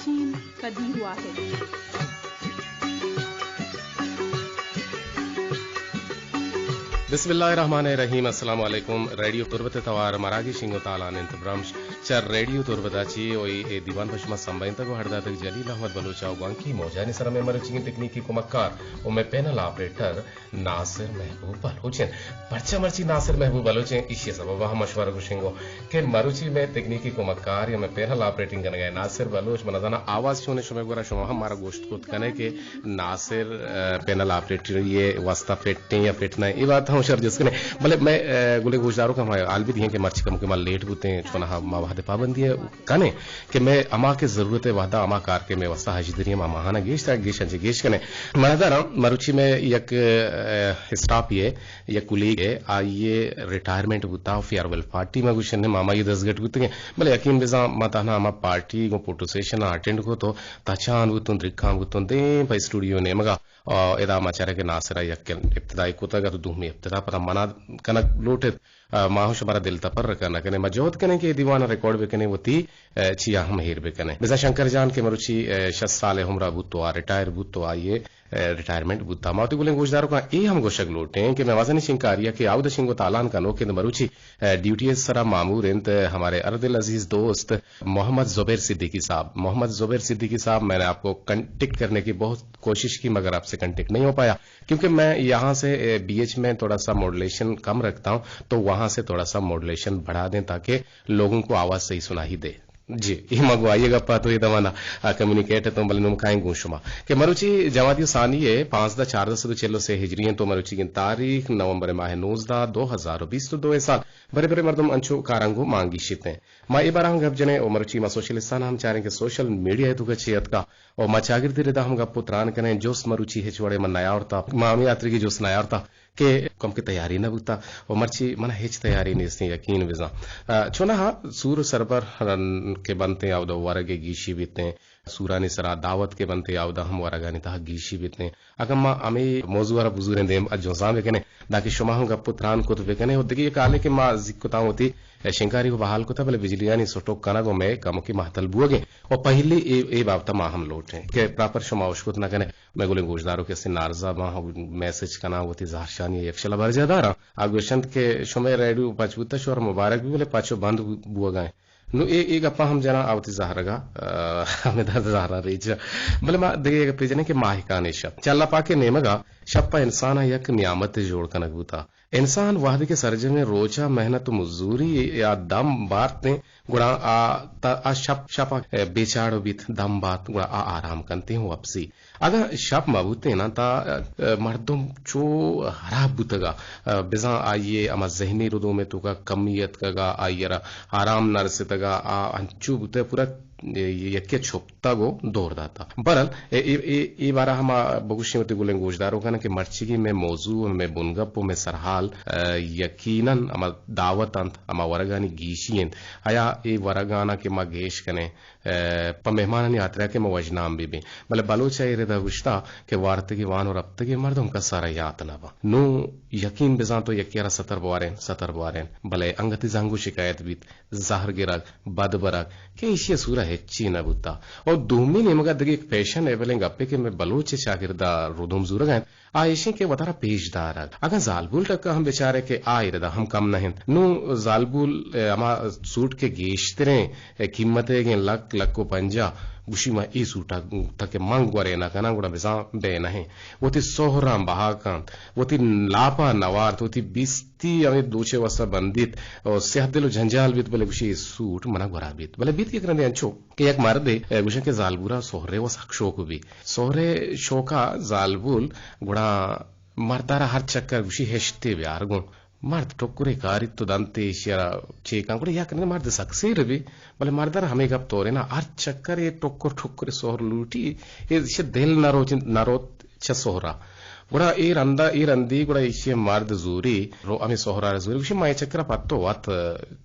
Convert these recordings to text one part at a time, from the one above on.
चीन कदी हुआ है। बिस्मिल्लाहिर्रहमानिर्रहीम। अस्सलाम वालेकुम। रेडियो तुर्बत तवार मरागी शिंगो ताला ने ब्रम्श चर रेडियो तुर्बताची ओई ए दीवान पशमा संबंध को हरदा तक जलील अहमद बलूचा वांकी मौजानी सर में मरुची तकनीकी कुमक्कार ओ में पैनल ऑपरेटर नासिर महबूब बलूचन पर्चा मर्ची नासिर महबूब बलूचन इसी सबब हम मशवरा गुशिंगो के मरुची में तकनीकी कुमक्कार या में पैनल ऑपरेटिंग करने गए नासिर बलूच मनदाना आवाज छोने शुमे गोरा शुमा हमारा गोश्त कुत कने के नासिर पैनल ऑपरेटर ये वास्ता फिटते या फिटना ये बात हम शर जिसने मतलब मैं गुले गुजारो का हमारे आल भी दिए कि मर्ची कम के माल लेट होते हैं चुना मा वादे पाबंदी है कने कि मैं अमा के जरूरत है वादा अमा कार के मैं वस्ता हाजिदरिया मा महाना गेश था गेश अंजे गेश कने मनदारा मरुची में एक स्टाफ ये या कुलीग है आइए रिटायरमेंट बुता फेयरवेल पार्टी में गुशन ने मामा ये 10 गट गुते मतलब यकीन बिजा मताना अमा पार्टी को फोटो सेशन अटेंड को तो तचान गुतुन रिखान गुतुन दे भाई स्टूडियो ने मगा और इदा माचारे के नासरा यक इब्तिदाई कोता का दूह में इब्तिदा पर मना कनक लोटे माहुश हमारा दिल तपर करना कने मजोत कने के दीवाना रिकॉर्ड भी कने वती छिया हम हेर भी कने बिजा शंकर जान के मरुची 6 साल हमरा बुतो रिटायर बुतो आइए रिटायरमेंट बुता माती बोले गोशदारों का ए हम गोशक लोटे हैं कि मैं वाजनी शिंकारिया के आउद शिंगो तालान का नो के मरुची ड्यूटी सरा मामूर इंत हमारे अर्दिल अजीज दोस्त मोहम्मद जुबैर सिद्दीकी साहब मैंने आपको कांटेक्ट करने की बहुत कोशिश की मगर आपसे कांटेक्ट नहीं हो पाया क्योंकि मैं यहां से बीएच में थोड़ा सा मॉड्यूलेशन कम रखता हूं तो वहां से थोड़ा सा मॉड्यूलेशन बढ़ा दें ताकि लोगों को आवाज सही सुनाई दे जी ये मगवाइएगा पातो ये दवाना कम्युनिकेट तो बल नुमखाएं गुशुमा के मरुची जवादियो सानी है 5-4 चेलो से हिजरी तो मरुची की तारीख नवंबर माह 19 2020 तो 2 साल बड़े बड़े मर्दम अंचो कारंगो मांगी शिते मा ए बार हम गप जने ओ मरुची मा सोशलिस्तान हम चाहें कि सोशल मीडिया तो गचियत का और मा चागिर दिरे दा हम गप पुत्रान कने जोस मरुची है छोड़े मन नया औरता मामी यात्री की जोस नया औरता के कम की तैयारी न बुता और मर्ची मन हेच तैयारी नहीं इसने यकीन विजा छोना हा सूर सरबर के बनते आवदा वरगे गीशी बीते सूरानी सरा दावत के बनते आवदा हम वरगानी ता गीशी बीते अगम्मा अमे मौजूरा बुजुरे देम अजोसाम कने दाकी शुमा हम गप पुत्रान को तो कने होदगी काले के मा जिक्कुता होती शिंकारी को बहाल को था बोले बिजलियानी सोटो कना गो में कम की महतल बुगे और पहले ए बाबता मा हम लोटे के प्रॉपर शुमा उशकुत न कने मैं गोले गोजदारो के से नारजा मा मैसेज कना होती जारशानी यक्षला भर ज्यादा आगोशंत के शुमे रेडियो पचबुता शोर मुबारक भी बोले पाछो बंद बुगा नु एक अपा हम जना आवती जहरगा हमें दर्द जहरा रेज बोले मा देगे पेजने के माहिकाने शब चल्ला पाके नेमगा शप्पा इंसान यक नियामत जोड़ कनक बुता इंसान वाहद के सरजे में रोजा मेहनत मजदूरी या दम बारते गुणा आ शप शपा बेचाड़ो बीत दम बात गुणा आ आराम करते हो अपसी अगर शप मबूते ना ता मर्दम चो हरा बुतगा बिजा आइए अमा जहनी रुदो में तुका कमियत कगा आइयरा आराम नरसतगा आ अंचु बुते पूरा यक्के छुपता गो दौड़ दाता बरल ए बारा हम बगुशिमती गुलें गोजदारों का ना कि मर्ची की में मौजू में बुनगप्पो में सरहाल यकीनन अमा दावत अंत अमा वरगानी गीशियन आया ए वरगाना के मा गेश कने प मेहमानन यात्रा के मवजनाम भी बले बलोचा ए रेदा गुश्ता के वार्ते की वान और अब के मर्दम का सारा यातना बा नो यकीन बिजा तो यकियारा सतर बवारेन भले अंगति जांगू शिकायत बीत जाहर गिरक बदबरक के इसी सूरा है चीना बुता और दूमी ने मगा दगे एक फैशन है बोलेंगे गप्पे के मैं बलोचे शागिरदा रुदुम जुरगन आयशे के वतारा पेशदार अगर जालबुल तक हम बेचारे के आए रदा हम कम नहीं नु जालबुल अमा सूट के गेश्तरे कीमते के लक को पंजा गुशिमा ई सूटा तके मंग वरे ना कना गुड़ा बिसा बे नहीं वोती सोहराम बहाकांत वोती लापा नवार वोती बिस्ती हमें दूचे वसा बंदित और सेहत दिलो झंझाल बीत बोले गुशी सूट मना गोरा बीत बोले बीत के करने अंचो के एक मर्दे गुशे के जालबुरा सोहरे वस हक्षो को भी सोहरे शोका जालबुल गुड़ा मर्दारा हर चक्कर गुशी हेशते व्यार गुण मर्द टोकुरे कारित्तो ದಂತೆ ಶಿರ ಚೇಕಾಂಕುಡೆ ಯಾಕಂದ್ರೆ ಮರ್ದ ಸಕ್ಸೇರವಿ ಬಲೆ ಮರ್ದರ ಹಮೆ ಗಪ್ ತೋರೆನ ಆರ್ ಚಕ್ಕರೆ ಟೊಕ್ಕರ್ ಟೊಕ್ಕರೆ ಸೋಹರ್ ಲೂಟಿ ಎ ಶೆ ದಿಲ್ ನರೋ ಚ ಸೋಹರಾ गुड़ा ई रंदी गुड़ा इशे मर्द जूरी रो अमी सोहरा जूरी उशी माय चक्रा पत्तो वात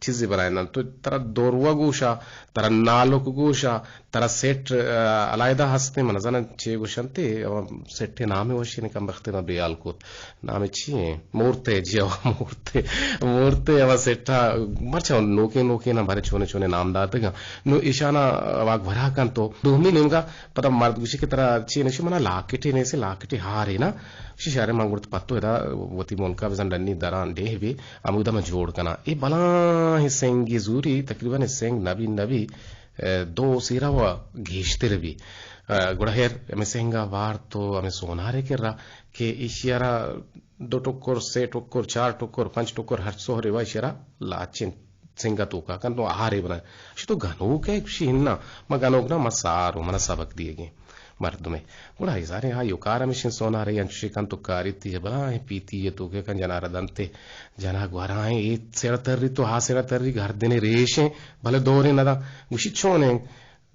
चीज़ बनाए ना तो तरा दोरवा गोशा तरा नालो गोशा तरा सेट अलायदा हस्ते मनजन चे गोशंते सेट्टे नामे वशी ने कम बख्ते में बेयाल को नामे ची मूर्ते जियो मूर्ते अवा सेट्टा मरचा नोके ना बारे छोने छोने नाम दाते का नो इशाना वाग भरा kan to duhmi nimga pada mard gushi ki tara chi ne shimana lakiti ne se lakiti hare na shi share mangurt patto eda wati monka bizan danni daran dehebi amuda ma jod kana e bala hisengi zuri takriban seng nabi do sirawa gheshte rebi gudaher ame senga war to ame sonare kerra ke ishara do tokkor se tokkor char tokkor panch tokkor har sohre wa ishara lachin सिंगा तोका kan तो आहारे बना shi तो गानो के shi hinna ma गानो ना masaru mana sabak diege mardume gura izare ha yokara mishin sona re yanchi kan to kariti bala piti ye to ke kan janara dante jana gwara e seratarri to ha seratarri gardene reshe bale dore nada gushi chone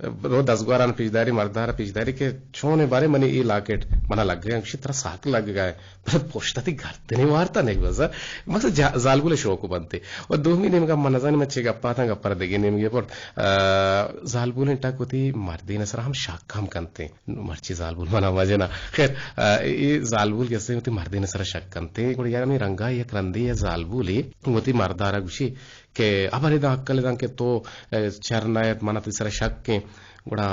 रो 10 ग्वारान पिजदारी मर्दारा पिजदारी के छोने बारे मने ई locket मना लग गया किसी तरह साक लग गया पर पोष्टती घरते नहीं वारता नहीं बस मक्सद जालबुले शो को बनते और 2 महीने में का मनजानी में चेगा पाता गप्पर देगे नेम ये पर जालबुले टाकोती मर्दी नसर हम शाक हम कंते मर्ची जालबुल मना मजे ना खैर ये जालबुल कैसे होती मर्दी नसर शक कंते कोई यार में रंगा ये क्रंदी ये जालबुली होती मर्दारा गुशी के अबरे दा अक्कल दा के तो चरनायत मना तिसरा शक के गुड़ा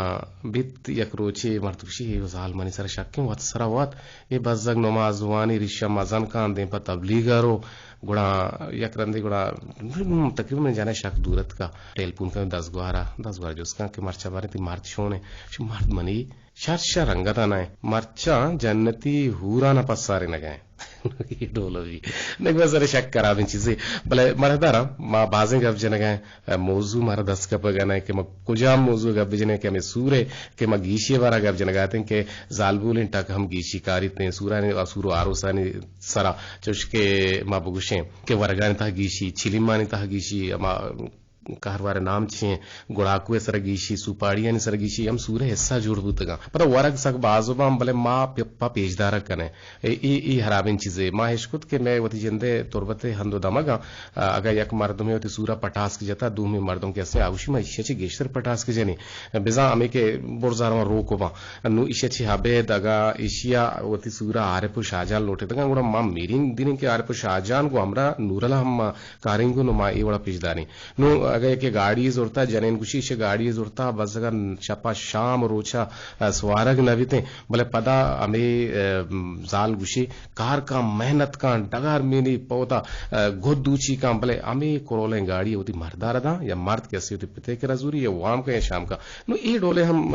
बित यकरोची मर्तुशी जाल मनी सर शक के वत सरावत ये बजग नमाज वानी रिशा मजन कान दे पर तबलीगरो गुड़ा यकरंदी गुड़ा तकरीबन जाने शक दूरत का टेलपुन का 10 ग्वारा जोस्का के मरचा बारे ती मार्च शोने मर्द मनी शर्षा रंगता ना मरचा जन्नती हूरा ना पसारे न गए डोलोवी नहीं बस अरे शक करा भी चीजें भले मरदारा माँ बाजें गप जन गए मौजू मारा 10 कप गना कि मैं कुजाम मौजू गप जने कि मैं सूरे कि मैं गीशी वारा गप जन गाते हैं कि जालबुलिन तक हम गीशी कारिते हैं सूरा ने असुरो आरोसानी सरा चुशके माँ बुगुशे कि वरगाने तह गीशी चिलिमानी तह गीशी माँ कहरवारे नाम छे गुड़ाकुए सरगीशी सुपाड़ियां सरगीशी हम सूरे हिस्सा जुड़ बुतगा पर वरग सक बाजुबा भले मां पप्पा पेजदार कने ई हराबिन चीजे मां हिशकुत के मैं वती जिंदे तुरबते हंदो दमगा अगर यक मर्दम होती सूरा पटास की जता दूमी मर्दम के से आउशी मा इशे गेशर पटास के जनी बिजा अमे के बोरजार मा रोकोबा नु इशे हबे दगा इशिया वती सूरा आरेपु शाहजान लोटे दगा गुड़ा मां मीरिंग दिन के आरेपु शाहजान को हमरा नूरला हम कारिंगु नु मा ई वड़ा पिजदानी नु अगर के गाड़ी जोरता जनन गुशी से गाड़ी जोरता बस अगर छपा शाम रोचा स्वारग नबीते भले पदा हमें जाल गुशी कार का मेहनत का डगार मेनी पौधा गोदूची का भले हमें कोरोले गाड़ी होती मर्दार था या मर्द कैसी होती पिते के रजूरी या वाम का या शाम का नो ये डोले हम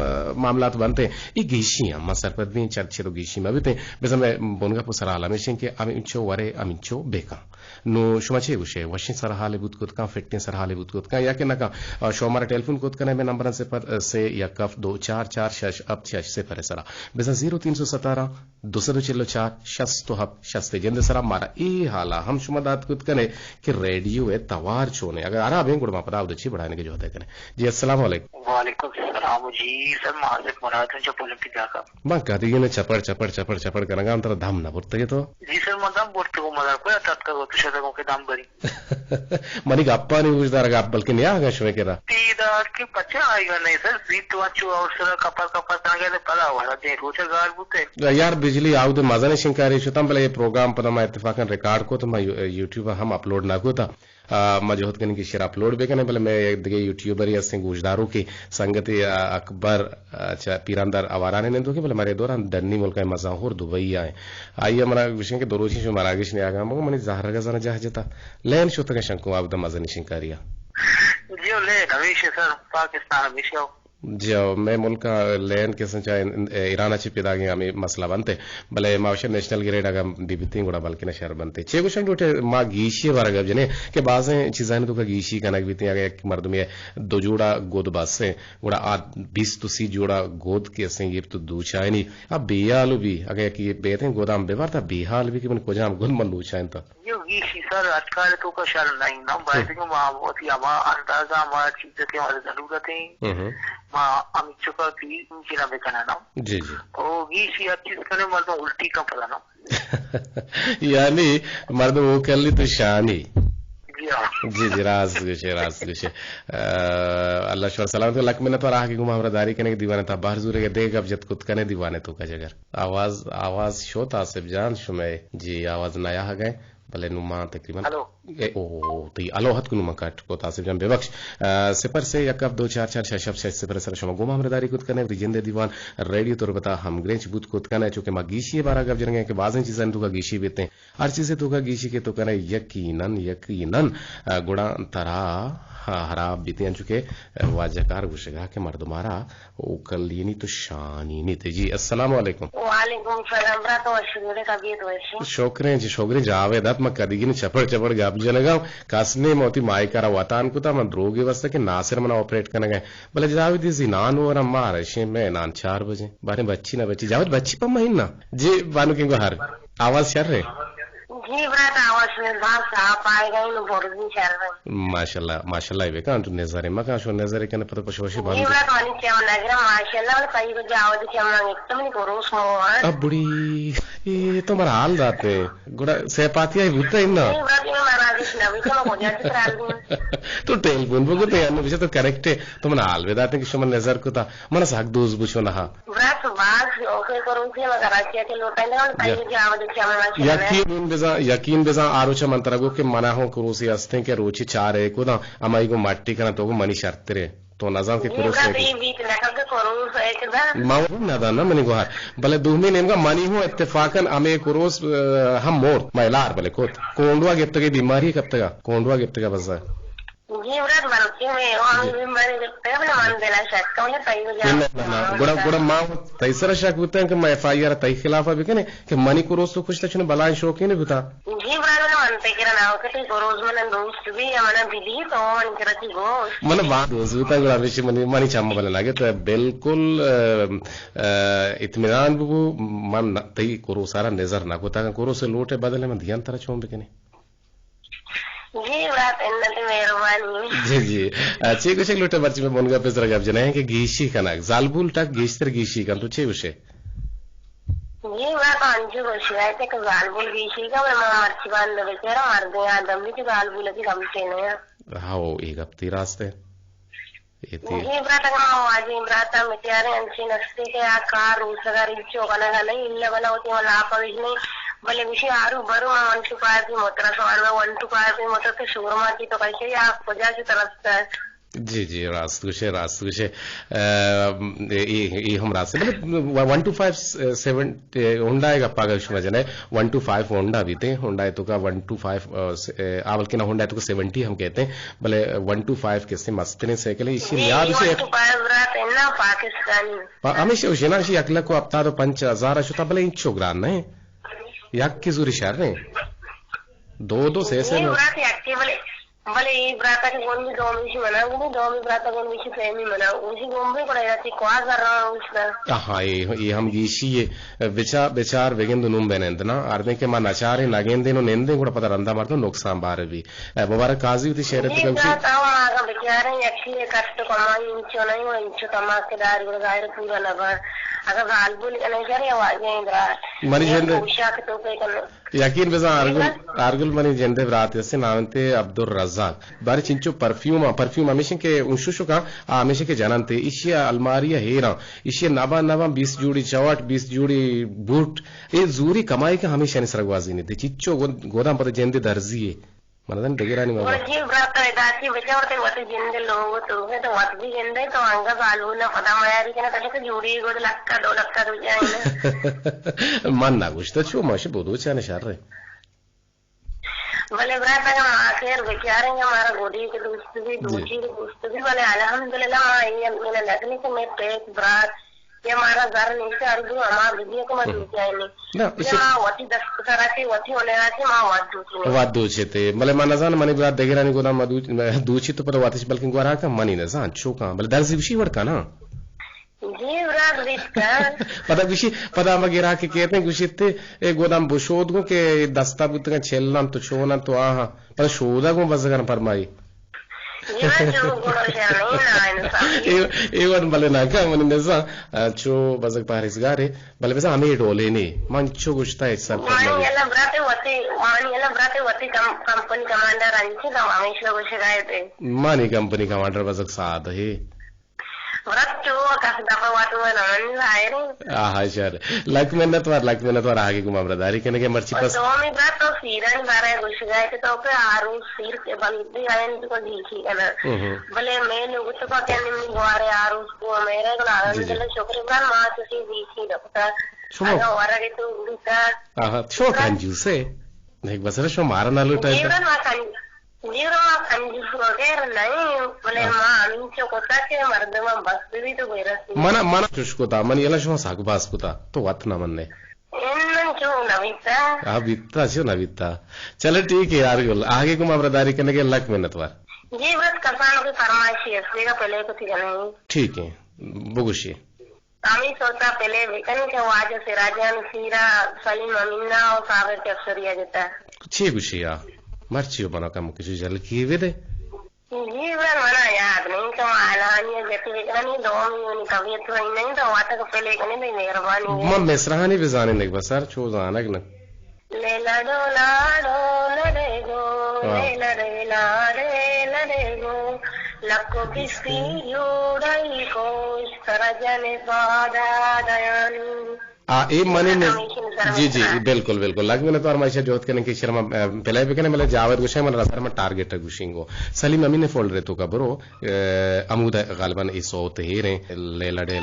मामलात बनते ये गीशी हम सरपद भी चर्चे तो गीशी में बीते बस हमें बोनगा पुसरा आलमेशन के अमिंचो वरे अमिंचो बेका नो शुमाचे गुशे वशिन सरहाले बुतकुत का फिटनेस सरहाले बुतकुत का या के नका शोमारा टेलीफोन कोत कने में नंबर से या कफ 2446 अब 6 से फरे सरा बेसा 0317 204 शस्तो हब शस्ते जंदे सरा मारा ई हाला हम शुमादात कोत कने कि रेडियो ए तवार छोने अगर आरा बें गुड़मा पदा उदची बढ़ाने के जो होता है कने जी अस्सलाम वालेकुम वालेकुम सलाम जी सर माजिद मुराद जो पोलिटिक का बा कदिगे ने चपड़ कनगा अंतर धाम ना बोलते तो जी सर मतलब बोलते को मजा को तत्का को शतकों के दाम बरी मनी गप्पा नहीं बुझदार गप बल्कि नहीं आगा शवे केरा तीदार के पचा आएगा नहीं सर सीट वाचो और सर कपर तांगे तो पड़ा हुआ दे रोचे गाल बुते यार बिजली आउद मजा ने शिंकारी शुतम भले ये प्रोग्राम पर मैं इत्तेफाकन रिकॉर्ड को तो मैं यूट्यूब हम अपलोड ना को था मजहूद कन की शेर अपलोड भी करने भले मैं एक दिगे यूट्यूबर या सिंह गुजदारों की संगति अकबर पीरानदार आवाराने ने तो कि भले हमारे दौरान दन्नी मुल्क मजा हो दुबई आए आइए हमारा विषय के दोरोजी जो मरागिश ने आगा मगर मनी जाहर का जना जहाजता लेन शोत का शंकु आबद मजा ने शिंकारिया जो ले हमेशा सर पाकिस्तान हमेशा जो मैं मुल्क लैंड के संचा ईरान अच्छी पिदा के हमें मसला बनते भले मावशर नेशनल ग्रेड अगर दिबिती गुड़ा बल्कि न शहर बनते छे गुशन टूटे माँ गीशी वाला गब जने के बाज़ चीज़ां तो का गीशी का नक बीती अगर एक मर्द में 2 जोड़ा गोद बास से गुड़ा 20 तो 30 जोड़ा गोद के से ये तो दूचाई नहीं अब बेयालु भी अगर कि बेते गोदाम बेवार था बेहाल भी कि मन कोजाम गुन मन दूचाई तो यो गीशी सर अटकाल तो का शर नहीं ना बात के मां बहुत ही हमारा अंदाजा हमारा चीज़ के हमारे जरूरत है मां अमित चुका की जिला बेकना ना जी तो गीशी अच्छी करने मतलब उल्टी का पता ना यानी मर्द वो कर ली तो शानी जी जी राज गुशे अल्लाह शुक्र सलामत लक में तो राह की गुमा हमरा दारी कने दीवाने था बाहर जुरे के देख अब जत कुत कने दीवाने तो का जगर आवाज शोत आसिफ जान शुमे जी आवाज नया आ गए भले नुमा तकरीबन ओ तो अलो हत नुमा काट को तासिफ जान बेबख्श सिपर से यकब 24466 सिपर सर शमा गुमा हमरा दारी कुत कने जिंदे दीवान रेडियो तो बता हम ग्रेंच बुत कुत कने चूंकि मा गीशी बारा गब जरंगे के बाजन चीजन तो का गीशी बेते हर चीज तो का गीशी के तो कने यकीनन गुड़ा तरा हराब बीते चुके वाजकार गुशगा के मर्द मारा उकलीनी तो शानी नहीं थे जी अस्सलाम वालेकुम वालेकुम सलाम तो शुक्र तबीयत वैसे शोकरे जावेद म कदिगिन चपड़ गाब जनगा कासने मोती मायकारा वातान कुता मन रोगी वस्ता के नासिर मना ऑपरेट करने गए भले जावेद इसी नान और अम्मा रशे में नान 4 बजे बारे बच्ची ना बच्ची जावेद बच्ची पर महीना जी बानु के हर आवाज चल रहे जी ब्रात आवाज में बात साफ आएगा इन बोर्डिंग चल रहा है माशाल्लाह बेका अंतु नजरे मका शो नजरे कने पता पशवशी बांध जी ब्रात वाली क्या लग रहा माशाल्लाह कई को जावद के हम एकदम नहीं करो सो अब बुढ़ी ये तो मरा हाल जाते गुड़ा सेपातिया ही भूता इन्ना जी ब्रात में मारा दिस ना भी तो हो जाती रात तो टेलीफोन बगो तो यार मुझे तो करेक्ट है तो मन हाल वेदाते कि शमन नजर को था मन साग दोस बुछो ना ब्रात बात ओके करो से मगर आके के लोटा ने कई को जावद के हम यकीन बेजा आरोचा मंत्रगो के मना हो कुरुसी अस्ते के रोची चार है को ना अमाई को मट्टी करना तो मनी शर्त रे तो नजाम के कुरुसी माऊ नदा ना मनी गोहार भले दुमी नेम का मनी हो इत्तेफाकन अमे कुरुस हम मोर महिलार भले कोंडवा गिफ्त की बीमारी कब तक कोंडवा गिफ्त का बस जी व्रत बनते में और बीमारी गिफ्त है मान देला शक कौन तई हो जा गुड़ा मां तैसरा शक होता है कि मैं एफआईआर तई खिलाफ अभी कने कि मनी कुरुस तो कुछ तचने बलान शौक ही नहीं बुता जी व्रत मनते किरा ना होते कुरुस मन दोस्त भी हमने विधि तो मन करती गो मन बात दोस्त गुड़ा विषय मनी चम बने लगे तो बिल्कुल इत्मीनान बुबू मन तई कुरुस सारा नजर ना कोता कुरुस लोटे बदले में ध्यान तरह छोम बिकने जी बात इन्नते मेहरबानी जी अच्छे कुछ लोटे बच्चे में बोनगा पे जरा जने कि गीशी कना जालबुल तक गीस्तर गीशी kan तो छे उसे जी बात अंजू बशिया ते का जालबुल गीशी का मैं मर्ची बांध बेचारा मर गया आदम भी जालबुल की कम से नहीं हां एक हफ्ते रास्ते जी ब्रात का आज ब्रात मित्यारे अंशी नस्ते के आकार उसगार इच्छो कना नहीं इल्ला बना होती वाला आप नहीं भले विषय आरू बरू वन टू फाइव की मोटर सवार में 1 to 5 की मोटर के शुरुआत की तो कैसे आप वजह की तरफ से जी रास्त गुशे ये हम रास्ते मतलब 1 to 5 7 होंडा एक अप्पा का समझ है 1 to 5 होंडा भी थे होंडा है तो का 1 to 5 आवल के ना होंडा है तो 70 हम कहते हैं भले 1 to 5 कैसे मस्त ने साइकिल इसी याद से 1 to 5 रात है ना पाकिस्तानी हमेशा उसे ना इसी अगला को अपता तो 5000 शुता भले इंचो ग्रान नहीं याक की जुरी शहर ने दो से भले ये ब्राता के गोन में दो मिशी मना वो दो में ब्राता गोन मिशी प्रेमी मना उसी गोन में पड़ेगा कि क्या कर रहा हूं उसका हां ये हम गीशी ये बेचार वेगेंदु नुम बेनेंदना आर्मे के मा नचारे नगेंदेनो नेंदे ಕೂಡ ಪದ ರಂದ ಮಾಡ್ತು ನುಕ್ಸಾನ್ ಬಾರವಿ ಮುಬಾರಕ್ ಕಾಜಿ ಉತಿ ಶೇರತ್ ಕಲ್ಸಿ ಆಗ बेचारे एक्चुअली कष्ट कमाई इंचो नहीं वो इंचो तमाकेदार गुड़ गायर पूरा लगा अगर गालबुल नहीं करे आवाज इंद्रा मनी जेंदे पोशाक तो पे कर यकीन बेजा आर्गुल मनी जेंदे रात से नावंते अब्दुल रज़ाक बारे चिंचो परफ्यूम हमेशा के उनशुशु का हमेशा के जानते इशिया अलमारिया हेरा इशिया नबा 20 जोड़ी चवाट 20 जोड़ी बूट ये जूरी कमाई का हमेशा ने सरगवाजी ने दे चिच्चो गोदाम पर जेंदे दर्जी है मनदन दगिरानी में और जी ब्रात है दाती बचावते मत जिंदे लोग तो है तो मत भी जिंदे तो अंगा बालू ना पता मायारी के ना तक जोड़ी गोद लक्का 2 लक्का हो जाए मन ना कुछ तो छो माशे बोदो चाने शार रे भले ब्रात का आखिर बेचारे हमारा गोदी के दोस्त भी भले अल्हम्दुलिल्लाह ये मैंने लगने से मैं पेट ब्रात ये हमारा घर नहीं से अर्दू हमारा वीडियो को मत जाए नहीं ना वती 10 तरह के वती होने आते मां वाद दूचे थे भले मनजान मनी ब्रात देगरानी गोदा दूची तो पर वातिश बल्कि गोरा का मनी न जान चोका भले दर्जी विषय वड़का ना जी ब्रात बिस्का पता वगैरह के कहते हैं कुछ इतने एक गोदाम बुशोद को के दस्ता बुत का छेलना तो छोना तो आहा पर शोदा को बस करना फरमाई Ewan bale naka maninesa cho bazak Paris gare bale besa ame dole ne mancho gusta esa Maniela brate wati company commander anchi da ameshla gushagaye mani company commander bazak saad he Ratto kasdapa watu nan laire aha shar lak menat war aage guma bradari kene ke marchi pas तो मैं बात तो सीरन बारे गुशगाए के तो पे आरू सीर के बंदी आयन तो देखी है ना भले मैं लोग तो का कहने में गुआरे आरू को मेरे को आनंद के छोकरे बार मां तो सी देखी रखता अगर वारा के तो उनका aha sho kanjuse nek basara sho mara na luta जीवन मा कंजूस वगैरह नहीं भले मां अमीचो को ताके मर्दमा बस भी तो बेरस mana chushkota man yela sho sak baskuta to wat na manne Navita जो नविता चलो ठीक है यार गुल आगे को मामलादारी करने के लक मेहनत वार जी बस किसानों की फरमाइश है इसलिए पहले को थी नहीं ठीक है बुगुशी आमी सोचा पहले वेतन के वाज से राजन सीरा सलीम अमीना और साबिर के अफसरिया देता ची गुशिया मर्ची बना काम किसी जल की वेदे जीवन मना याद नहीं कमाला नहीं जैसे नहीं दो मिनट तबीयत तो नहीं तो वाता को पहले करने में मेहरबानी मम mesrahani bizane nek basar cho zanak na ले लड़ो लड़े गो लड़े गो लको किसी उड़ाई को सरजने बादा दयानी ए मने ने जी बिल्कुल लग में तो माइशा जोत करने की शर्मा पहले भी कहने मतलब जावेद गुशे मन रसर में टारगेट गुशिंगो सलीम अमीन ने फोल्ड रे तो का बरो अमूद गालिबन इस सोते ही रे ले लड़े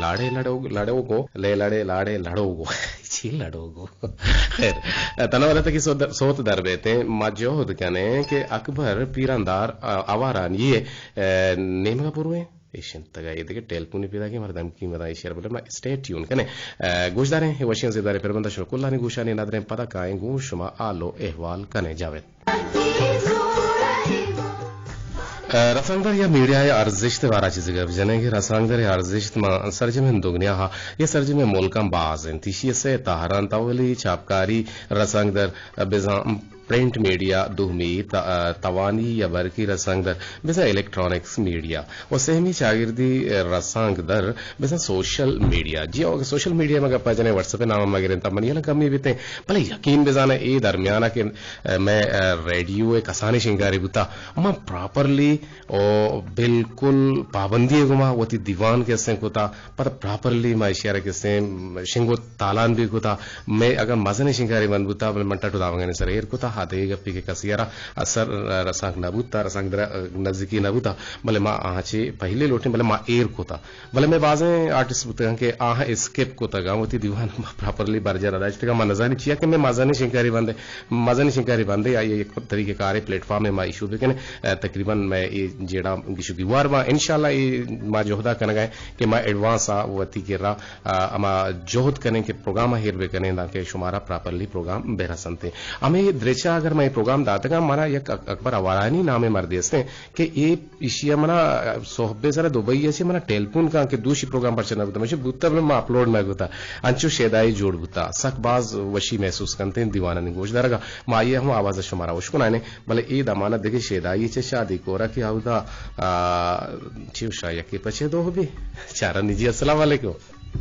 लड़ोगो छी लड़ोगो खैर तना वाला तक सोत दरबेते मजोद कहने के अकबर पीरंदार आवारान ये नेम का पूर्व Ishintagay idike telpuni pidagi mardam ki mada ishar bole ma stay tune kane gushdare washiyan zidare perbanda shuru kullani gushani nadre pada kain gushma alo ehwal kane javed रसांगदर या मीडिया या अर्जिश ते वारा चीज़ गब जने के रसांगदर या अर्जिश मा सरजे में दुनिया हा ये सरजे में मुल्कम बाज हैं तीशी से ताहरान तावली छापकारी रसांगदर बेजा प्रिंट मीडिया दुहमी तवानी या बरकी रसांगदर बेजा इलेक्ट्रॉनिक्स मीडिया और सहमी शागिर्दी रसांगदर बेजा सोशल मीडिया जी और सोशल मीडिया में गप्पा जने व्हाट्सएप पे नाम मगरे ता मनिया कमी बीते भले यकीन बेजाना ए दरमियाना के मैं रेडियो एक आसानी शिंगारी बुता मैं प्रॉपर्ली और बिल्कुल पाबंदी गुमा वती दीवान के से कोता पर प्रॉपर्ली मैं इशारा के से शिंगो तालान भी कोता मैं अगर मजने शिंगारी बनबुता मंटा तो दावंगने सर एर कोता हाथे गप्पी के कसियारा असर रसांग नबुता रसांग नजदीकी नबुता भले मां आचे पहले लोटे भले मां एर कोता भले मैं बाजे आर्टिस्ट बुता के आह स्केप कोता गावती दीवान प्रॉपर्ली बरजा राज तक मैं नजानी चिया के मैं मजने शिंगारी बंदे आई एक तरीके कार प्लेटफॉर्म में मैं इशू भी तकरीबन मैं जेड़ा गिशु दीवार में इंशाल्लाह ये मा जोहदा कन गए कि मैं एडवांस आ वती के रा अमा जोहद कने के प्रोग्राम हेर बे कने ना के शुमारा प्रॉपर्ली प्रोग्राम बेरसनते हमें ये द्रेचा अगर मैं प्रोग्राम दाता का मारा एक अकबर अवारानी नामे मर देसे कि ये इशिया मना सोहबे जरा दुबई ऐसे मना टेलीफोन का के दूसरी प्रोग्राम पर चना बुता मुझे बुता में अपलोड में गुता अंचु शेदाई जोड़ बुता सकबाज वशी महसूस करते दीवाना नहीं गोश दरगा माये हम आवाज शुमारा उसको नाने भले ए दमाना देखे शेदाई चे शादी कोरा की आउदा चिवशा यकी पछे दो भी चारा निजी अस्सलाम वालेकुम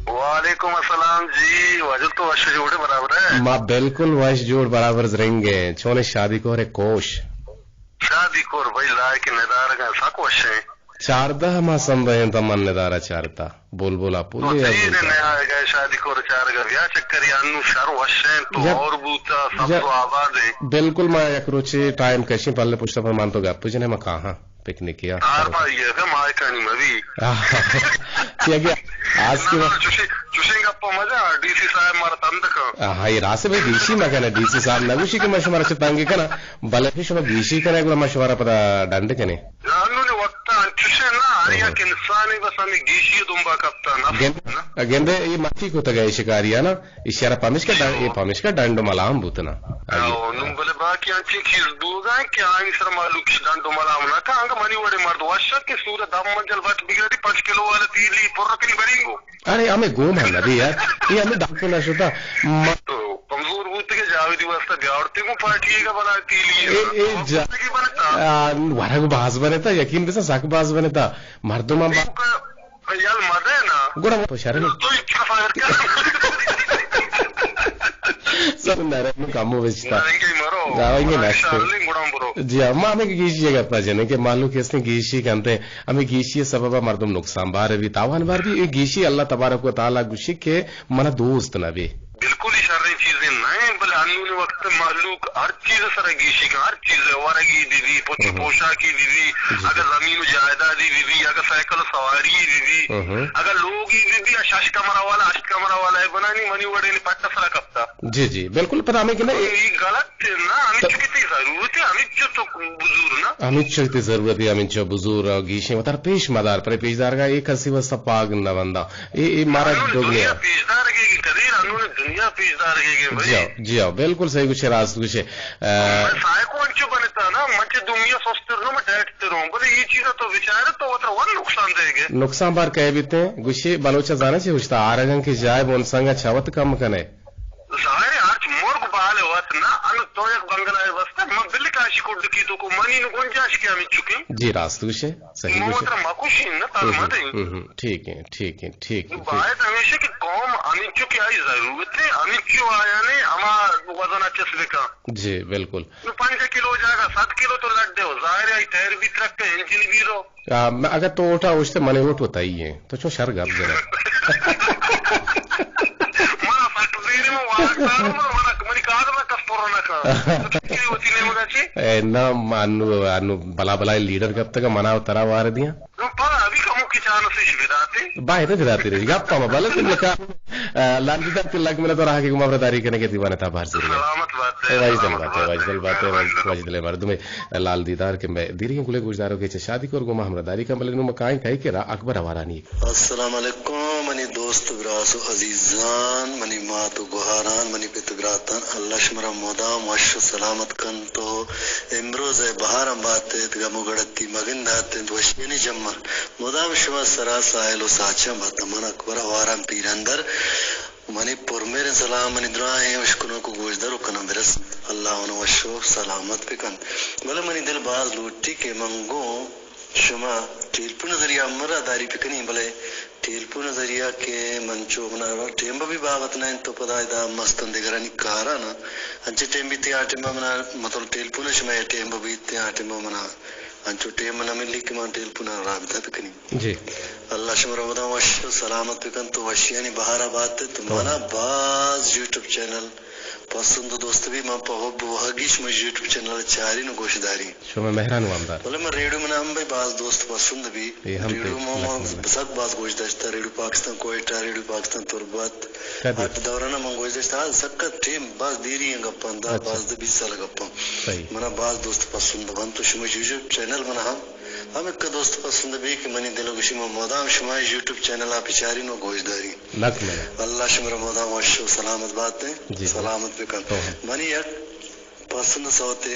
वालेकुम अस्सलाम जी वजह तो वश जोड़े बराबर है मां बिल्कुल वश जोड़ बराबर रहेंगे छोने शादी को रे कोश शादी कोर भाई लाए के निदार का साक वश है चारदा मा संबयन तमन निदारा चारता बोल पुली तो जी ने आएगा शादी कोर चार का ब्याह चक्कर यानु शर वश है तो और बूता सब तो आबाद है बिल्कुल मैं एकरोचे टाइम कशी पल्ले पुष्टा पर मान तो गप जने मैं कहां पिकनिक किया ये है माय कहानी मवी क्या आज की चुशिंग अप मजा डीसी साहब मारा तंद का हाय रासे भाई डीसी में कहना डीसी साहब नगुशी के मशवरा से तंगे कना भले फिश में डीसी करे गुला मशवरा पता डंड कने जानू ने वक्त चुशे ना आरिया के इंसान बस हमें डीसी दुंबा कप्ता ना गेंदे ये माफी को तगा शिकारिया ना इशारा पमिश का डंड मलाम बुतना नुम बोले बाकी अंची चीज दूगा क्या इंसर मालूक डंड मलाम ना का अंग मनी वड़े मर्द वशक के सूरत दम मंजल वट बिगड़ी 5 किलो वाला तीली पुरकनी बरिंगो अरे हमें गोम है नदी यार ये हमें डॉक्टर ना शुता तो कमजोर बूत के जावेदी वास्ता ब्यावरते को पार्टी का बना तीली वारा को बाज बने था यकीन बेसा साक बाज बने था मर्दों में यार मजा है ना गुड़ा तो शरण तो इच्छा फायर क्या सब नरम कामों बेचता मरो गावेंगे नेक्स्ट जी अम्मा हमें गीशिए करता जने के मालूम कैसे गीशी कहते हमें गीशिए सबब मर्दम नुकसान बार भी तावान बार भी गीशी अल्लाह तबारक व तआला गुशी के मन दोस्त ना भी बिल्कुल ही सारी चीजें नहीं भले अनून वक्त मालूक हर चीज सर गीशी का हर चीज वारगी दीदी पोशाकी दीदी अगर जमीन जायदादी दीदी अगर साइकिल सवारी दीदी अगर लोग ही दीदी शश कमरा वाला अष्ट कमरा वाला है बनानी मनी वड़े ने पट्टा सरा कपता जी जी बिल्कुल पर हमें कि ना ये गलत है ना हमें कितनी जरूरत है हमें जो तो बुजुर्ग ना हमें कितनी जरूरत है हमें जो बुजुर्ग गीशी मतलब पेश मदार पर पेशदार का एक हसी वसा पाग न बंदा ये मारा दोगलिया पेशदार के करीर अनून दुनिया पेशदार के भाई जी आओ बिल्कुल सही कुछ रास्त कुछ सायको अंचु बनता ना मंच दुनिया सोचते में डायरेक्ट रहो बोले ये चीज तो विचार तो वो वन नुकसान देगे नुकसान बार कह बीते गुस्से बलोचा जाना चाहिए उछता आरगन की जाए बोन संग छवत कम कने सारे आज मोर्ग बाले वत ना अन तो एक बंगला है बस मैं बिल्ली का शिकुड़ की तो को मनी न गुंजाइश क्या मैं चुकी जी रास्त कुछ सही कुछ मोटर मकुशी न ताल मत ठीक है ठीक है ठीक है बात हमेशा कि कौम अमित चुकी आई जरूरत है अमित क्यों आया ने हमारा वजन अच्छे से का जी बिल्कुल 5 किलो जाएगा 7 किलो तो लग दे जाहिर है टायर भी ट्रक का इंजन भी रो अगर तो उठा उससे मने उठ होता ही है तो क्यों शर गप जरा ना मानु अनु बला बला लीडर कब तक मना उतरा वार दिया अभी कमु किसान से विदाते बाहर विदाते रही गप्पा में बल तुम लगा लांजिदा तिलक में तो रहा कि गुमावदारी करने के दीवाने था बाहर से सलामत बात है वाजिदल बात है वाजिदल मर्द में लाल दीदार के मैं दीरी गुले गुजारो के शादी को गुमा हमदारी का बल नु मकाई कहीं के अकबर हवारानी अस्सलाम वालेकुम मनी दोस्त ब्रासो अजीजान मनी मातु गुहारान मनी पितग्रातन अल्लाह शमरा मोदाम वश सलामत कन तो इमरोज बहार बाते गमु गड़ती मगन दाते वशनी जम्मर मोदाम शवा सरा सायलो साचा बतमन अकबर हवारान पीर अंदर मनी पुरमेर सलाम मनी दुआएं उशकुनो को गोजदर कन बिरस अल्लाह उन वशो सलामत पे कन बोले मनी दिल बाज लूटी के मंगो शुमा टेलपु नजरिया मरा दारी पे कनी बोले टेलपु नजरिया के मंचो बना टेम्ब भी बावत ना तो पदायदा मस्तन दिगरानी कारा ना अंचे टेम्बी ते आटेम्बा मना मतलब टेलपु न शुमा टेम्ब भी ते आटेम्बा मना अंचो टेम न मिली के मान टेलपु ना राबिता पे कनी जी अल्लाह शुमा वदा वश सलामत पे कन तो वशियानी बहारा बात तो मना बाज YouTube चैनल पसंद दोस्त भी मैं पहुब वहगिश में YouTube चैनल चारी न गोशदारी शो में मेहरान वामदार बोले मैं रेडियो में नाम भाई बाज दोस्त पसंद भी रेडियो में सब बाज गोशदाश्ता radio Pakistan Quetta radio Pakistan Turbat at दौराना मैं गोशदाश्ता सक्का टीम बाज दीरी गप्पा अंदा बाज द 20 साल गप्पा मना बाज दोस्त पसंद बन तो शुमा YouTube चैनल बना हम एक दोस्त पसंद भी कि मनी दिलो गुशी में मोदाम शुमा YouTube चैनल आप इचारी नो गोशदारी लक में अल्लाह शुमर मोदाम वशो सलामत बात है सलामत पे कर मनी एक पसंद सोते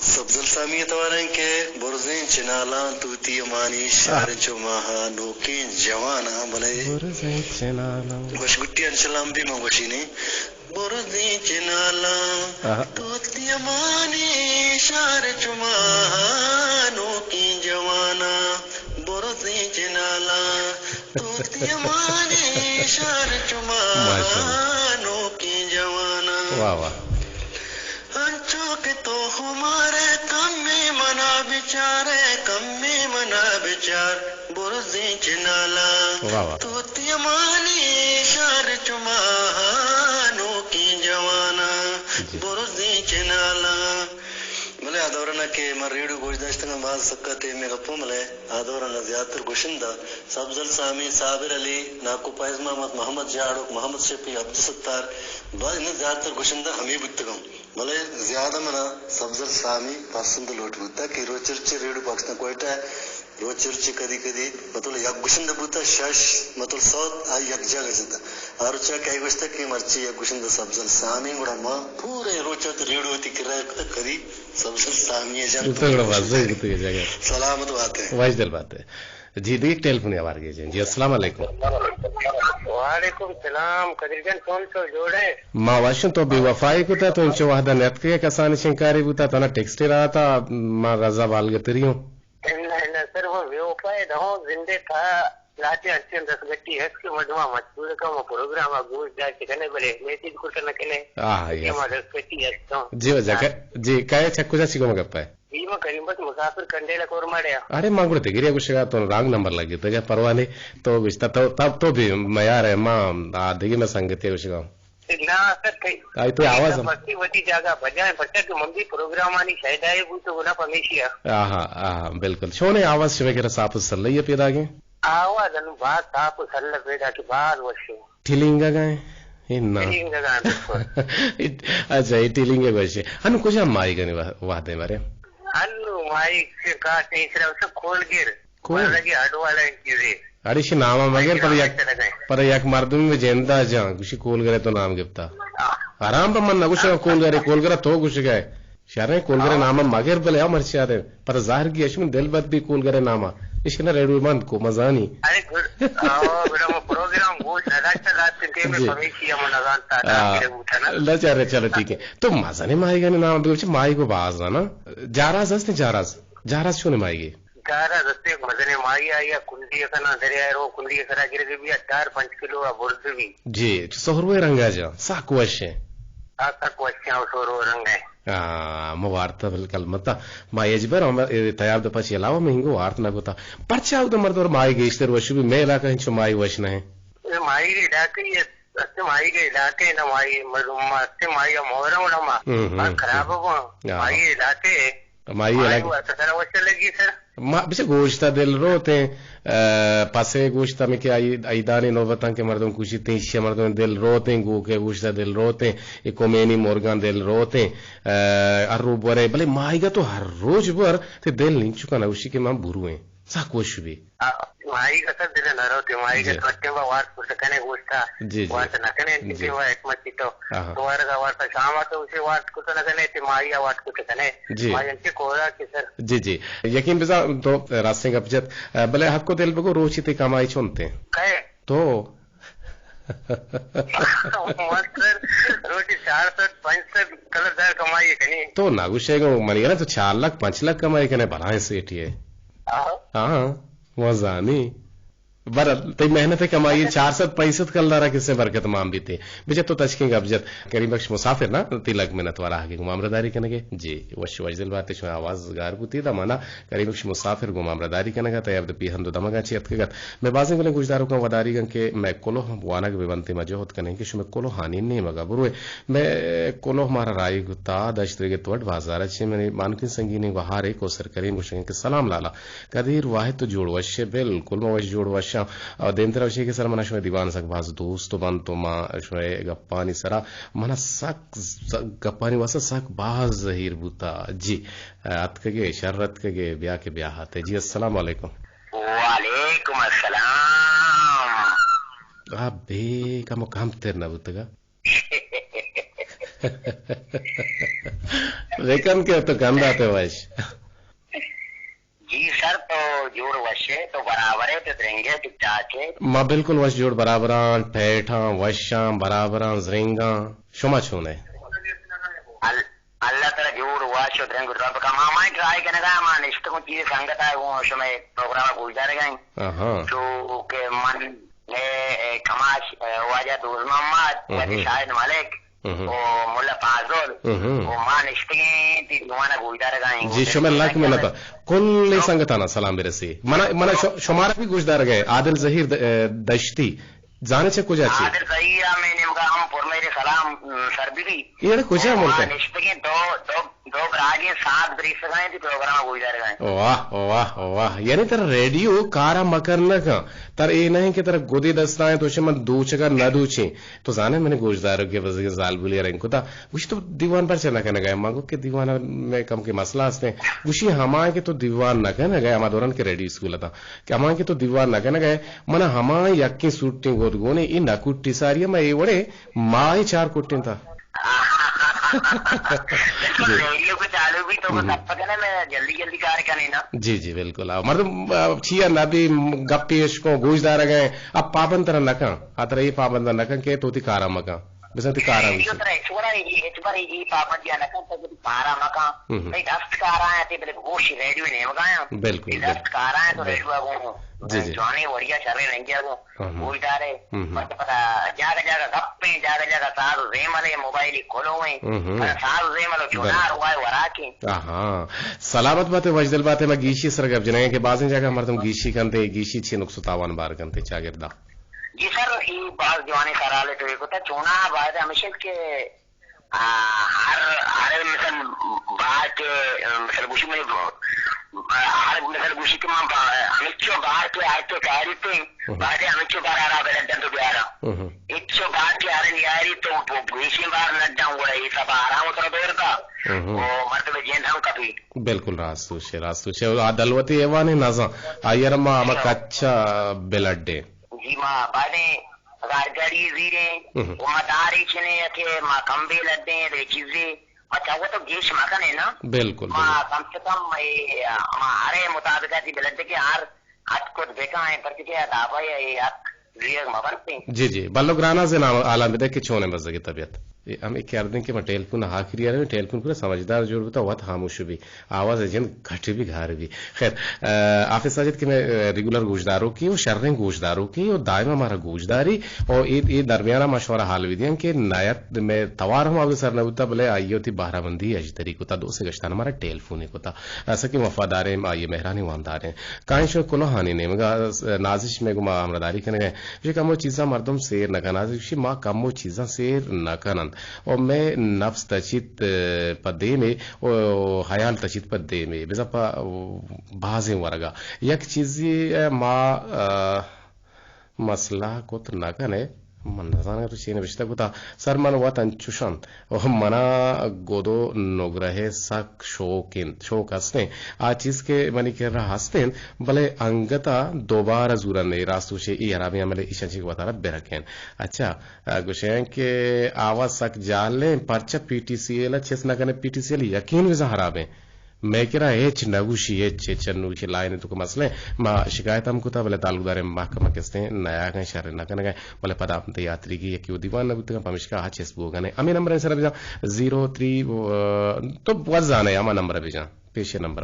सब्जल सामी तवारें के बुरज़ें चिनाला तूती मानी शार चुमाहा नोकी जवाना भले बुरज़ें चिनाला वशगुट्टी अंशलाम भी मंगोशी ने बुरज़ें चिनाला तूती मानी शार चुमाहा नोकी जवाना बुरज़ें चिनाला तूती मानी शार चुमाहा नोकी जवाना वाह वाह अंचो के तो हमारे कम में मना विचार बुरज़ी चिनाला तो तियमानी शार चुमानो की जवाना बुरज़ी चिनाला मले आदौरना के मरेडू गोजदाश्तंगा बाज सक्कते में गप्पो मले आदौरना ज़्यादातर गुशिंदा सब्जल सामी साबिर अली नाकू पाइज मोहम्मद जाड़ो मोहम्मद शफी अब्दुल सत्तार बाज ने ज़्यादातर गुशिंदा हमी बुत्तगम मले ज्यादा मना सब्जल सामी पसंद लोट बुत्ता कि रोचर्चे रेडू पाकिस्तान कोयटा रोचर्चे कदी कदी मतलब यक गुशिंदा बुत्ता शश मतलब सौत आ यक जगह जिंदा आरुचा काय गोष्ट की मर्ची यक गुशिंदा सब्जल सामी गुड़ा मा पूरे रोचत रेडू होती किराए कदी सब्जल सामी जन तो गुड़ा वाज़े गुते जगह सलामत बात है वाइजल बात है जी देख टेलीफोन आवार गए जी अस्सलाम वालेकुम वालेकुम सलाम कदरजन कौन सो जोड़े मां वाशन तो बेवफाई को था तो इंचो वादा नेत के कसान शिंकारी बुता तना टेक्स्ट रहा था मां रजा बाल गतरियो ना सर वो बेवफाई दहो जिंदे था लाते अच्छे 10 गट्टी है के मडवा मजदूर का प्रोग्राम गोश जाए कने बले मैसेज को कने ये 10 गट्टी है तो जी जगह जी काय चक्कू जा सिगो मगप्पा भीमा करीबत मुसाफिर कंडेला कोर माड्या अरे मांगुड़ तेगिरिया कुछ तो रांग नंबर लगे तो क्या परवाने तो विस्ता तो तब तो भी मैं यार है मां आधे में संगति कुछ गांव ना सर कई आई तो आवाज बस्ती वती जगह बजाए बच्चा के मंदी प्रोग्राम आनी शायद आए वो तो ना परमेशिया हां बिल्कुल छोने आवाज से वगैरह साफ सल्ले ये पैदा के आवाज अनु बात साफ सल्ले पैदा के बाद वशे ठिलिंगा गए इन्ना ठिलिंगा गाने अच्छा ठिलिंगे वशे अनु कुछ हम माई गने वादे मारे अनु माई के का तीसरा से खोल गिर खोल लगे हडवाला चीजें अड़ीशी नामा मगर पर यक मर्दुम में जेंदा जा कुछ कोल करे तो नाम गिफ्ता आराम पर मन न कुछ कोल करे तो कुछ गए शरे कोल करे नामा मगर बले मर चाहे पर जाहिर की अश्विन दिल बद भी कोल करे नामा इसके ना रेडू मन को मजानी अरे प्रोग्राम वो नदाचा लाते थे में भविष्य में नजानता था ला चलो ठीक है तो मजाने माई गने नाम भी माई को बाज ना जाराज हस्ते जाराज क्यों नहीं माई गारा रस्ते मजने माई आया कुंडी कना दरिया रो कुंडी करा गिर भी 4-5 किलो बुर्द भी जी सोहरवे रंगा जा साकुवशे सोहरो रंग है वार्ता बिल्कुल मत माई अजबर तयाब द पछी अलावा में हिंगो वार्ता न गोता परचा उद मर्द और माई गेस्तर वश भी मैं इलाका हिंचो माई वश न है माई के डाके ये अस्त माई के डाके न माई मरुमा अस्त माई मोहरम नमा खराब हो माई डाके माई लगी सर बिसे गोश्ता दिल रोते पासे गोश्ता में क्या आईदाने नौबतां के मर्दों कुछ तीसरे मर्दों दिल रोते गो के गोश्ता दिल रोते इकोमेनी मोरगान दिल रोते अर्रू बरे भले माईगा तो हर रोज बर ते दिल नहीं चुका ना उसी के मां बुरुए सा कुछ भी माई का सब दिल न रोते माई के कट्टे में वार कुछ कने गोश्ता वार न कने किसी वा एक मत तो वार का वार शाम तो उसे वार कुछ न कने ते माई वार कुछ कने माई के कोरा के सर जी यकीन बिजा तो रास्ते का बजत भले हक को दिल बको रोचिते कमाई छोनते कहे तो रोटी 4-5 कलरदार कमाई कनी तो नागुशेगो मनी ना तो 4 लाख 5 लाख कमाई कने भलाए सेठी है हाँ वजानी बर तई मेहनत कमाई 400 कलदारा किससे बरकत माम भी थे बेचे तो तचकेंगे अबजत करीम बख्श मुसाफिर ना तिलक में नतवारा आगे गुमामरदारी कनेगे जी वश वजल बात शो आवाज गार बुती दा माना करीम बख्श मुसाफिर गुमामरदारी कनेगा तय अब पी हंदो दमगा ची अतकगत मैं बाजे गले गुजदारो का वदारी गन के मैं कोलो वाना के बेबंते मजोहत कने के मैं कोलो हानि नहीं मगा बुरुए मैं कोलो हमारा राय गुता दशतरे के तोड़ बाजार छे मैंने मानकिन संगीने वहारे को सर करीम गुशंगे के सलाम लाला कदीर वाहिद तो जोड़ वश बिल्कुल मवश जोड़ वश देंतरा विषय के सर मना शोय दीवान सक बाज दोस्त बन तो मां शोय गप्पानी सरा मना सक गप्पानी वसा सक बाज जहीर बुता जी अतकगे शरत के ब्याह के ब्याह हाते जी अस्सलाम वालेकुम वालेकुम अस्सलाम आप बे कम काम तेर ना बुतगा लेकिन के तो गंदा ते वश जी सर तो जोड़ वशे तो बराबर है तो देंगे टिकटाके मां बिल्कुल वश जोड़ बराबरान ठेठा वशा बराबरान जरेंगा शुमा छूने अल्लाह ताला जोड़ वश देंगे रब का मामा ट्राई करने का मान इष्ट को चीज संगत है वो समय प्रोग्राम को गुजारेगा हां तो के मन ने कमाश वाजा दोस्त मोहम्मद शाहिद मालिक ओ मुल्ला फाजुल ओ मान इश्तिगे ती दुआना गुजदार गए जी शुमल लाख में नता कुल संगताना सलाम बिरसी मना शुमार भी गुजदार गए आदिल जहीर दश्ती जाने से कुछ अच्छी आदिल जहीर मैंने मगा हम पुर मेरे सलाम सरबी ये कुछ है मुल्क इश्तिगे दो आगे 7 ब्रीफ गए ती प्रोग्राम गुजदार गए वाह वाह वाह यानी तेरा रेडियो कारा मकरना का तर ये नहीं कि तेरा गोदी दस्ता है तो शमन दूचगा न दूचे तो जाने मैंने गुजदारों के वजह से जाल बुलिया रंग खुदा कुछ तो दीवान पर चला कहना गया मांगो के दीवाना में कम के मसला हंसते कुछ हमारे के तो दीवान न कहना गया हमारे दौरान के रेडियो स्कूल था कि हमारे के तो दीवान न कहना गया मना हमारे यक्की शूटिंग गोदगोने इन नकुट्टी सारी मैं ये बड़े माए 4 कुट्टी था रेडियो को चालू भी तो पता ना मैं जल्दी कार्य करनी ना जी बिल्कुल मतलब छिया नबी गप्पी को गुजदार गए अब पाबंद तरह नका अतर ये पाबंद नका के तोती कारा मका Bisa ti kara io tre suara e ci pare I papa di ana kan ta para maka ei dastkaran है ते बले गोशी रेडियो ने मगाया बिल्कुल दस्तकारा है तो रेडियो को जाने वरिया चले रंगे को वो इतारे पता जागा जागा गप्पे जागा जागा सारू रेमले मोबाइल खोलो हुए सारू रेमलो चुनार हुआ वरा के हां सलामत बातें वजदल बातें मैं गीशी सरगब जने के बाजन जगह मरतम गीशी कंते गीशी छे नुक्सतावान बार कंते चागिरदा जी सर ये बात जवानी कराले तो को चुना बाद हमेशा के हर मिसल बात मिसल गुशी में हर मिसल गुशी के मां हमेशा बाहर के आते कारी पे बाद हमेशा बाहर आ रहा है तो बियारा इच्छो बात के आ रही यारी तो गुशी बाहर लग जाऊंगा ये सब आराम कर देर का वो मर्द में जेन हम कभी बिल्कुल रास्तु शे दलवती एवाने नजा आयरमा अमक अच्छा बेलड्डे जी मां बादे गाड़ी वीरे वो मदारी छने थे मां कंबे लड्डे रे चीजें अच्छा वो तो गेश मकन है ना बिल्कुल मां कम से कम हमारे मुताबिक थी ब्लड के हार आज को देखा है पर क्या दावा है यार रियल मवन जी बल्लोग्राना से नाम आलम देख के छोने मजे की तबीयत हम एक कर दें कि मैं टेलीफोन आखिरी आ रहे टेलीफोन पूरा समझदार जोड़ बता हुआ खामोश भी आवाज एजेंट घट भी घर भी खैर आफिस साजिद कि मैं रेगुलर गोशदारों की और शर्रें गोशदारों की और दायमा हमारा गोशदारी और ये दरमियाना मशवरा हाल विधियां के नायत में तवार हम आगे सर नबूता बोले आइयो थी बारहबंदी अजतरी को था 2 से गश्तान हमारा टेलीफोन को था ऐसा कि वफादार आइए मेहरानी वामदार हैं काइश कोलो हानि ने मगा नाजिश में गुमा हमरादारी करने गए ये कमो चीजा मर्दम शेर न कना नाजिश मां कमो चीजा शेर न कनन और मैं नफ्स तचित पदे में और हयाल तचित पदे में बेज़ा बाज़े वरगा एक चीज़ माँ मसला को तो ना कने मन नजाने तो चीने बिस्तर को था सर मन हुआ तंचुशन और मना गोदो नोग्रहे सक शोक हंसने आज चीज के मनी कह रहा हंसते भले अंगता दोबारा जूरा नहीं रास्तु से ये हरामी हमें इशाची को बता रहा बेरकेन अच्छा गुशें के आवाज सक जाले परचा पीटीसीएल चेस ना करने पीटीसीएल यकीन विज़ा हराबे मैं कह रहा एच नगुशी एच चन्नुशी लाइन तो मसले मां शिकायत हमको था बोले तालुकदार महकमा किसने नया गए शहर न करने गए बोले पदार्थ यात्री की एक दीवान नबूत का पमिश का चेस बोगा ने अमी नंबर है सर अभी 03 तो बहुत जाने अमा नंबर अभी जा पेशे नंबर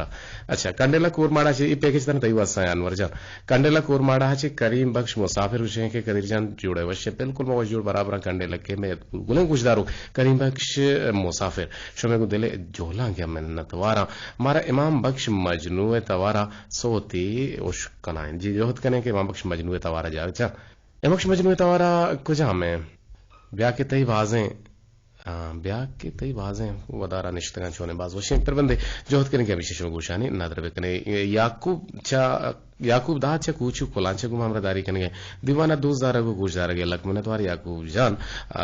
अच्छा कंडेला कोरमाड़ा से पैकेज तन तई वासा अनवर जान कंडेला कोरमाड़ा से करीम बख्श मुसाफिर हुसैन के कदीर जान जुड़े वश्य बिल्कुल मौजूद बराबर कंडेला के मैं गुले गुजदारो करीम बख्श मुसाफिर शमे को दिले जोला गया मैं नतवारा मारा इमाम बख्श मजनू तवारा सोती उश कनाइन जी जोहत कने के इमाम बख्श मजनू तवारा जा अच्छा इमाम बख्श मजनू तवारा कुजा में ब्याह के तई बाजें ब्याह के तई बाजें वदारा निश्तगान छोने बाज वशें पर बंदे जोहत करने के विशेष गोशानी नादर बेकने याकूब दा चे कुछ कोलांचे गुम हमरादारी कने दीवाना दोस्तारा को गुजदार गे लक मने तवार याकूब जान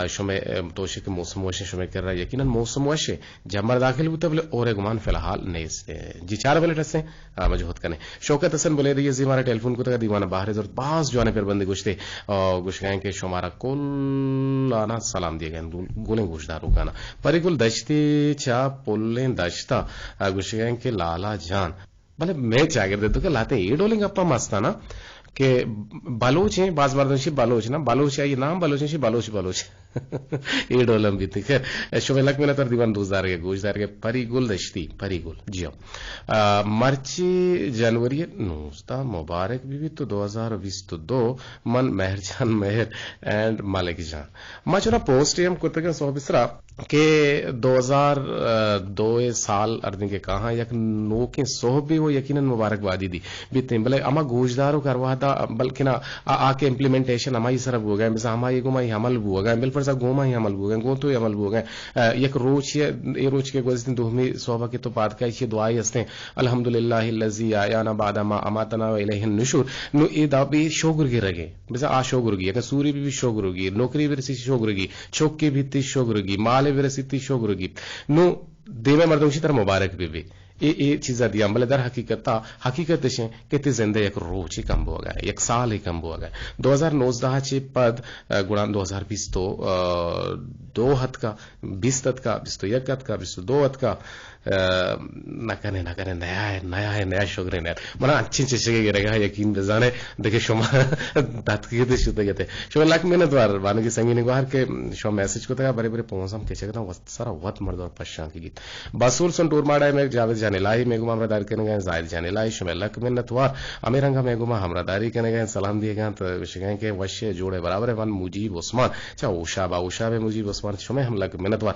शमे तोशे के मौसम वशे शमे कर रहा यकीनन मौसम वशे जमर दाखिल बुते बोले और गुमान फिलहाल नहीं से जी 4 मिनट से मजहूत कने शौकत हसन बोले रही जी हमारा टेलीफोन को तक दीवाना बाहर जरूरत बास जोने पर बंदे गुश्ते गुशगाएं के शुमारा कुल आना सलाम दिए गए गोले गुशदारों का ना परिकुल दश्ती चा पुल्ले दश्ता गुशगाएं के लाला जान भले मैं चागर दे तो लाते ये डोलिंग अप्पा मस्ता ना के बलोच हैं बाज मर्दनशी बलोच ना बलोच ये नाम बलोच बलोच ये डोलम भी थी खैर शोभलक में तर दीवान दोस्तार के गोशदार के परिगुल दश्ती परिगुल जी मर्ची जनवरी नोस्ता मुबारक भी तो 2020 तो 2 मन मेहरजान मेहर एंड मालिक जान मचुरा पोस्ट हम कुतगा सोबिसरा के 2002 साल अर्दिन के कहा यक नो के सोह भी वो यकीनन मुबारकबादी दी बीते भले अमा गोशदारो करवा था बल्कि ना आके इम्प्लीमेंटेशन हमारी सरफ हो गए मिसा हमारी गुमाई हमल हो गए बिल पर सा गोमा ही हमल हो गए गो तो हमल हो गए यक रोच ये रोच के गुज़िन दुहमी सोबा के तो बात का ये दुआई हस्ते अल्हम्दुलिल्लाह लजी आयाना बादा मा अमातना व इलैहि नुशूर नु ए दाबी शोगर के रगे मिसा आ शोगर की यक सूरी भी शोगर होगी नौकरी भी रसी शोगर की छोक के भी ती शोगर की माले भी रसी ती शोगर की नु देवे मर्दों तरह मुबारक भी ये चीज़ा दिया भले दर हकीकत से कितने जिंदे एक रोज ही कम हो गए एक साल ही कम हो गए 2019 चे पद गुणान 2020 तो 2 हत का 20 तत का 21 हत का 22 हत का नकने नया शोगरे नया मना अच्छी चीजें गिरेगा यकीन बजाने देखे शोमा दात की दे शुद्ध गते शो लाख में द्वार वाने की संगी ने बाहर के शो मैसेज को तका बड़े बड़े पोंसम के चकता सारा वत मर्द और पश्चा की गीत बसूल संटूर माड़ा में जावेद जाने लाई मेगुमा हमरादारी करने गए जाहिर जाने लाई शो लक में नतवार अमेरंगा मेगुमा हमरादारी करने गए सलाम दिए गए तो विषय के वश्य जोड़े बराबर वन मुजीब उस्मान चा उषा में मुजीब उस्मान शो में हम लक में नतवार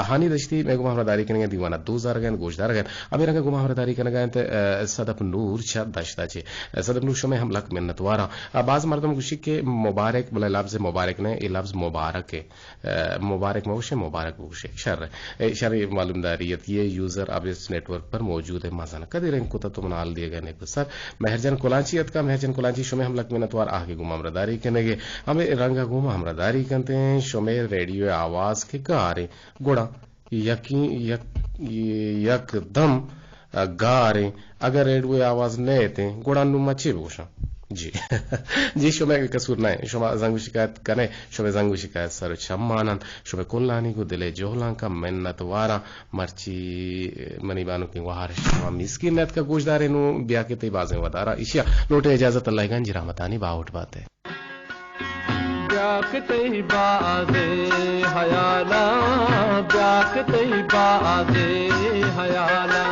हानि दश्ती मेगुमा हमरादारी करने दीवाना 2000 गए गोशदार गए अमेरंगा गुमा हमरादारी करने गए सदप नूर चा दशता चे सदप नूर शो में हम लक में नतवारा बाज मर्दम खुशी के मुबारक बले लफ्ज मुबारक ने ये लफ्ज मुबारक है मुबारक मौशे मुबारक मौशे शर मालूमदारियत ये यूजर अब इस नेटवर्क पर मौजूद है मजाना कदे रंग को तो नाल दिए गए ने सर महरजन कुलांचीयत का महरजन कुलांची शो में हम लक में नतवार आगे गुमा हमरादारी करने के हमें रंगा गुमा हमरादारी करते हैं शो में रेडियो आवाज के गारे गोड़ा एकदम गारे अगर रेडियो आवाज नहीं थे गोड़ा नुमा चे बोशा जी जी शो में कसूर नहीं शो में जंग शिकायत करे शो में जंग शिकायत सर छम्मानन शो में कुल्लानी को दिले जोहलां का मेन्नत वारा मर्ची मनी बानो की वार शो मिस्किन नेत का गोशदारे नु ब्याह के तई बाजें वदारा इशिया लोटे इजाजत अल्लाह गंज रहमतानी बाउट बात है ब्याह तई बाजे हयाला ब्याह तई बाजे हयाला